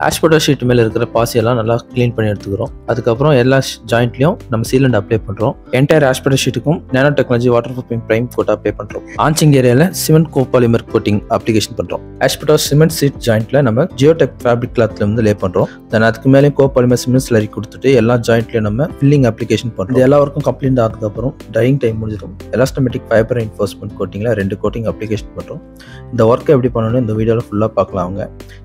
ஆஸ்பெட்டோ sheet மேலே இருக்கிற பாசியெல்லாம் நல்லா க்ளீன் பண்ணி எடுத்துக்கிறோம். அதுக்கப்புறம் எல்லா ஜாயிண்ட்லையும் நம்ம சீலண்ட் அப்ளை பண்ணுறோம். என்டையர் ஆஸ்பெட்டோ ஷீட்டுக்கும் nano technology waterproofing prime coat apply பண்ணுறோம். ஆன்ச்சிங் ஏரியாவில் சிமெண்ட் கோபாலிமர் கோட்டிங் அப்ளிகேஷன் பண்ணுறோம். ஆஸ்பெட்டோ சிமெண்ட் சீட் ஜாயிண்ட்ல நம்ம ஜியோடெக் ஃபேப்ரிக் கிளாத்ல வந்து லே பண்ணுறோம். தென் அதுக்கு மேலே கோபாலிமர் சிமெண்ட் ஸ்லரி கொடுத்துட்டு எல்லா ஜாயிண்ட்லையும் நம்ம ஃபில்லிங் அப்ளிகேஷன் பண்ணுறோம். இது எல்லா ஒர்க்கும் கம்ப்ளீட் ஆனதுக்கப்புறம் டையிங் டைம் முடிஞ்சிடும். எலாஸ்டமேட்டிக் ஃபைபர் ரெயின்ஃபோர்ஸ்மெண்ட் கோட்டிங்கில் 2 கோட்டிங் அப்ளிகேஷன் பண்ணுறோம். இந்த ஒர்க்கை எப்படி பண்ணணும்னு இந்த வீடியோவில் ஃபுல்லாக பார்க்கலாம். அவங்க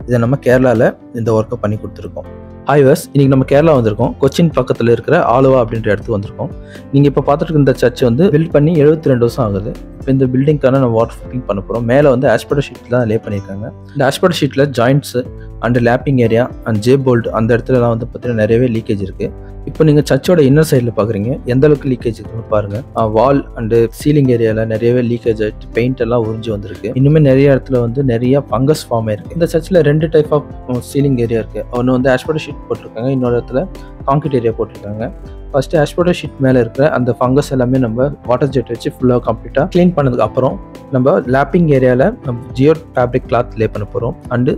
இதை நம்ம கேரளாவில் இந்த ஒர்க்கை பண்ணி கொடுத்துருக்கோம். ஹாய்வர்ஸ், இன்னைக்கு நம்ம கேரளா வந்திருக்கோம். கொச்சின் பக்கத்தில் இருக்கிற ஆலுவா அப்படின்ற இடத்துக்கு வந்திருக்கோம். நீங்கள் இப்போ பார்த்துட்டு இருக்க இந்த சர்ச் வந்து பில்ட் பண்ணி 72 வருஷம் ஆகுது. இப்போ இந்த பில்டிங்கான நம்ம வாட்டர் ப்ரூஃபிங் பண்ண போகிறோம். மேலே வந்து ஆஸ்பெட்டோ ஷீட் தான் லே பண்ணியிருக்காங்க. இந்த ஆஸ்பெட்டோ ஷீட்டில் joints and lapping area and J bolt அந்த இடத்துலலாம் வந்து பார்த்தீங்கன்னா நிறையவே லீக்கேஜ் இருக்குது. இப்போ நீங்கள் சர்ச்சோட இன்னர் சைடில் பார்க்குறீங்க, எந்த அளவுக்கு லீக்கேஜ் இருக்குன்னு பாருங்கள். வால் அண்டு சீலிங் ஏரியாவில் நிறையவே லீக்கேஜ் ஆகிட்டு பெயிண்ட் எல்லாம் உறிஞ்சி வந்திருக்கு. இன்னுமே நிறைய இடத்துல வந்து நிறைய ஃபங்கஸ் ஃபார்ம் ஆயிருக்கு. இந்த சர்ச்சில் 2 டைப் ஆஃப் சீலிங் ஏரியா இருக்குது. ஒன்று வந்து ஆஸ்பெட்டோ ஷீட் போட்டிருக்காங்க, இன்னொரு இடத்துல கான்கிரீட் ஏரியா போட்டிருக்காங்க. ஃபர்ஸ்ட் ஆஸ்பெட்டோ ஷீட் மேலே இருக்கிற அந்த ஃபங்கஸ் எல்லாமே நம்ம வாட்டர் ஜெட் வச்சு ஃபுல்லாக கம்ப்ளீட்டாக க்ளீன் பண்ணதுக்கு அப்புறம் நம்ம லேப்பிங் ஏரியாவில் நம்ம ஜியோ ஃபேப்ரிக் கிளாத் லே பண்ண போகிறோம். அண்டு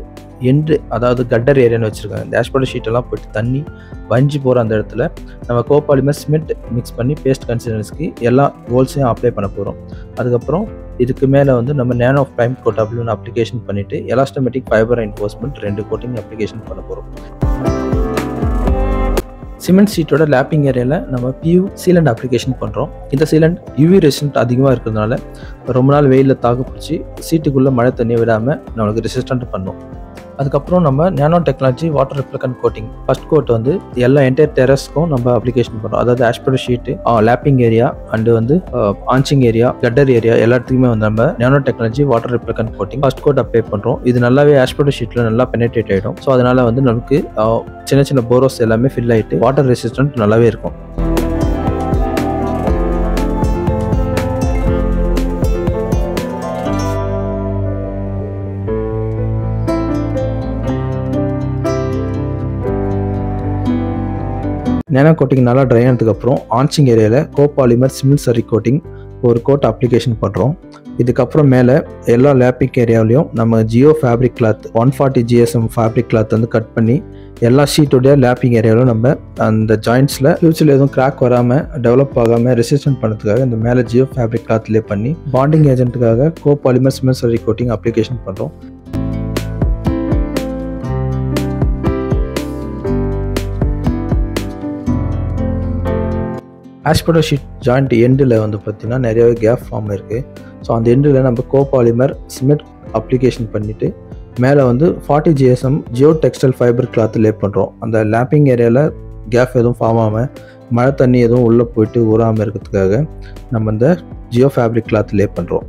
எண்டு அதாவது கட்டர் ஏரியான்னு வச்சுருக்காங்க. இந்த ஆஸ்பெட்டோ ஷீட்டெல்லாம் போய்ட்டு தண்ணி வஞ்சி போகிற அந்த இடத்துல நம்ம கோபாலிமர் சிமெண்ட் மிக்ஸ் பண்ணி பேஸ்ட் கன்சிஸ்டன்சிக்கு எல்லா ஹோல்ஸையும் அப்ளை பண்ண போகிறோம். அதுக்கப்புறம் இதுக்கு மேலே வந்து நம்ம நானோ பிரைம் கோட் அப்படின்னு அப்ளிகேஷன் பண்ணிவிட்டு எலாஸ்டமேட்டிக் ஃபைபர் ரெயின்ஃபோர்ஸ்மெண்ட் 2 கோட்டிங் அப்ளிகேஷன் பண்ண போகிறோம். சிமெண்ட் சீட்டோட லேப்பிங் ஏரியாவில் நம்ம பியூ சீலண்ட் அப்ளிகேஷன் பண்ணுறோம். இந்த சீலண்ட் யூவி ரெசிஸ்டன்ட் அதிகமாக இருக்கிறதுனால ரொம்ப நாள் வெயிலில் தாக்கு பிடிச்சி சீட்டுக்குள்ளே மழை தண்ணி விடாமல் நம்மளுக்கு ரெசிஸ்டன்ட் பண்ணும். அதுக்கப்புறம் நம்ம nano technology water reflectant coating first coat வந்து எல்லா என்டையர் டெரஸ்க்கும் நம்ம அப்ளிகேஷன் பண்ணுறோம். அதாவது asbestos sheet, lapping area and வந்து ஆன்ச்சிங் ஏரியா, கட்டர் ஏரியா எல்லாத்துக்குமே வந்து நம்ம nano technology water reflectant coating first coat apply பண்ணுறோம். இது நல்லாவே ஆஸ்பெட்டோ ஷீட்டில் நல்லா பெனட்ரேட் ஆகிடும். ஸோ அதனால் வந்து நமக்கு சின்ன சின்ன போரோஸ் எல்லாமே ஃபில் ஆகிட்டு வாட்டர் ரெசிஸ்டன்ட் நல்லாவே இருக்கும். நானோ கோட்டிங் நல்லா ட்ரை ஆனதுக்கப்புறம் ஆன்ச்சிங் ஏரியாவில் கோபாலிமர் சிமெண்ட் ஸ்லரி கோட்டிங் ஒரு கோட் அப்ளிகேஷன் பண்ணுறோம். இதுக்கப்புறம் மேலே எல்லா லேப்பிங் ஏரியாவிலையும் நம்ம Jio fabric cloth 140 GSM fabric cloth வந்து கட் பண்ணி எல்லா ஷீட்டோடைய லேப்பிங் ஏரியாவிலும் நம்ம அந்த ஜாயிண்ட்ஸில் ஃபியூச்சரில் எதுவும் கிராக் வராமல் டெவலப் ஆகாமல் ரெசிஸ்டன்ட் பண்ணுறதுக்காக இந்த மேலே ஜியோ ஃபேப்ரிக் கிளாத் லே பண்ணி பாண்டிங் ஏஜென்ட்டுக்காக copolymer cement slurry coating application பண்ணுறோம். ஆஸ்பெட்டோ ஷீட் ஜாயிண்ட் எண்டில் வந்து பார்த்திங்கன்னா நிறையவே கேப் ஃபார்ம் இருக்குது. ஸோ அந்த எண்டில் நம்ம கோபாலிமர் சிமெண்ட் அப்ளிகேஷன் பண்ணிவிட்டு மேலே வந்து 40 GSM geotextile fibre cloth lay பண்ணுறோம். அந்த லேப்பிங் ஏரியாவில் கேப் எதுவும் ஃபார்ம் ஆகாமல் மழை தண்ணி எதுவும் உள்ளே போயிட்டு ஊறாமல் இருக்கிறதுக்காக நம்ம இந்த ஜியோ ஃபேப்ரிக் கிளாத் லே பண்ணுறோம்.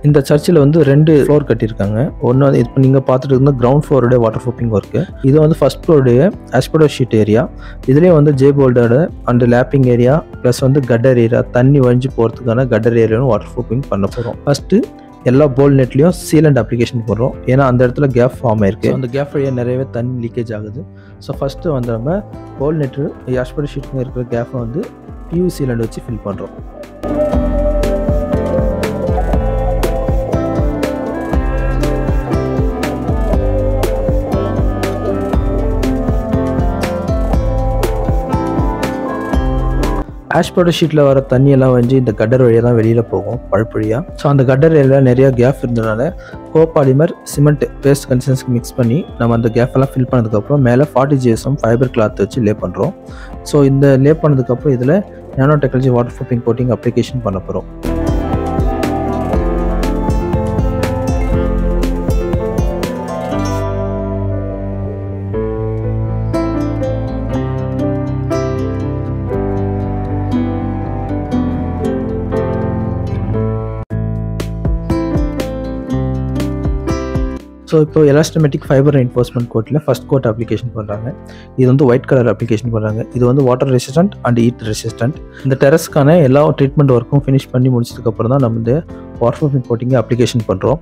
இந்த சர்ச்சில் வந்து 2 ஃப்ளோர் கட்டியிருக்காங்க. ஒன்று வந்து இப்போ நீங்கள் பார்த்துட்டு இருந்தால் கிரவுண்ட் ஃப்ளோருடைய வாட்டர் ப்ரூஃபிங் ஒர்க்கு. இது வந்து ஃபர்ஸ்ட் ஃப்ளோருடைய ஆஸ்பெட்டோ ஷீட் ஏரியா. இதுலேயே வந்து ஜே போல்டோட அண்ட் லேப்பிங் ஏரியா ப்ளஸ் வந்து கட்டர் ஏரியா, தண்ணி வழிஞ்சு போகிறதுக்கான கட்டர் ஏரியாவும் வாட்டர் ப்ரூஃபிங் பண்ண போகிறோம். ஃபஸ்ட்டு எல்லா போல் நெட்லேயும் சீலண்ட் அப்ளிகேஷன் போடுறோம். ஏன்னா அந்த இடத்துல கேப் ஃபார்ம் ஆயிருக்கு. அந்த கேப் வழியாக நிறையவே தண்ணி லீக்கேஜ் ஆகுது. ஸோ ஃபஸ்ட்டு வந்து நம்ம போல் நெட்டு ஆஸ்பெட்டோ ஷீட்டுங்க இருக்கிற கேப்பை வந்து பியூ சீலண்ட் வச்சு ஃபில் பண்ணுறோம். ஆஸ்பெட்டோ ஷீட்டில் வர தண்ணியெல்லாம் வந்து இந்த கட்டர் வழியாக தான் வெளியில் போகும், பழுப்பு வழியாக. ஸோ அந்த கட்டர் ஏரியாவில் நிறையா கேப் இருந்ததுனால கோபாலிமர் சிமெண்ட் பேஸ்ட் கன்சிஸ்டன்சிக்கு மிக்ஸ் பண்ணி நம்ம அந்த கேப்பெல்லாம் ஃபில் பண்ணதுக்கப்புறம் மேலே 40 GSM ஃபைபர் கிளாத் வச்சு லே பண்ணுறோம். ஸோ இந்த லே பண்ணதுக்கப்புறம் இதில் நானோ technology water proofing coating application பண்ண போகிறோம். ஸோ இப்போ எலாஸ்டமேட்டிக் ஃபைபர் ரெயின்ஃபோர்ஸ்மெண்ட் கோட்டில் ஃபர்ஸ்ட் கோட் அப்ளிகேஷன் பண்ணுறாங்க. இது வந்து ஒயிட் கலர் அப்ளிகேஷன் பண்ணுறாங்க. இது வந்து water resistant and heat resistant. இந்த டெரஸ்க்கான எல்லா ட்ரீட்மெண்ட் ஒர்க்கும் ஃபினிஷ் பண்ணி முடிச்சதுக்கப்புறம் தான் நம்ம இந்த வாட்டர் ப்ரூஃபிங் கோட்டிங்கை அப்ளிகேஷன் பண்ணுறோம்.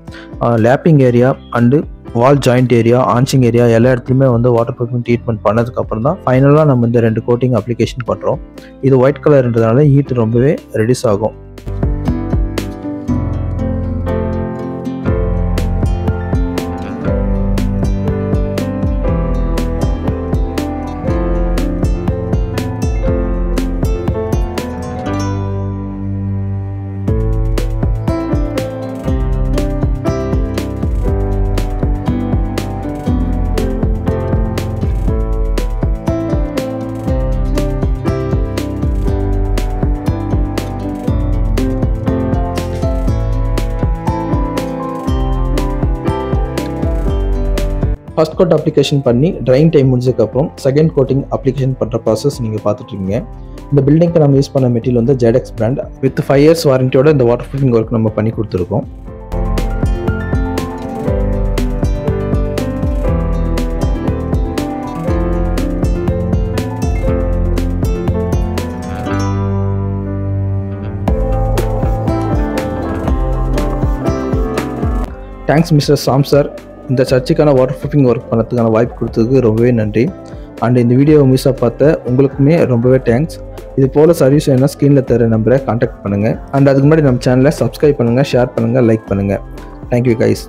Lapping area and wall joint area, haunching area எல்லா இடத்துலையுமே வந்து வாட்டர் ப்ரூஃபிங் ட்ரீட்மெண்ட் பண்ணதுக்கப்புறம் தான் ஃபைனலாக நம்ம இந்த 2 கோட்டிங் அப்ளிகேஷன் பண்ணுறோம். இது ஒயிட் கலர்ன்றதுனால ஹீட் ரொம்பவே ரெடியூஸ் ஆகும். ஃபர்ஸ்ட் கோட் அப்ளிகேஷன் பண்ணி ட்ரைன் டைம் முடிஞ்சதுக்கப்புறம் செகண்ட் கோட்டிங் அப்ளிகேஷன் பண்ணுற ப்ராசஸ் நீங்கள் பார்த்துட்ருக்கீங்க. இந்த பில்டிங்க்கு நம்ம யூஸ் பண்ண மெட்டீரியல் வந்து ஜெடெக்ஸ் பிராண்ட். வித் 5 years வாரண்டியோட இந்த வாட்டர் ப்ரூஃபிங் ஒர்க் நம்ம பண்ணி கொடுத்துருக்கோம். தேங்க்ஸ் மிஸ்டர் சாம் சார். இந்த சர்ச்சுக்கான வாட்டர் ப்ரூஃபிங் ஒர்க் பண்ணதுக்கான வாய்ப்பு கொடுத்ததுக்கு ரொம்பவே நன்றி. அண்ட் இந்த வீடியோவை மிஸ்ஸாக பார்த்த உங்களுக்குமே ரொம்பவே தேங்க்ஸ். இது போல் சர்வீஸ் வேணால் ஸ்க்ரீனில் தர நம்பரை கான்டாக்ட் பண்ணுங்கள். அண்ட் அதுக்கு முன்னாடி நம்ம சேனலை சப்ஸ்கிரைப் பண்ணுங்கள், ஷேர் பண்ணுங்கள், லைக் பண்ணுங்கள். Thank you guys.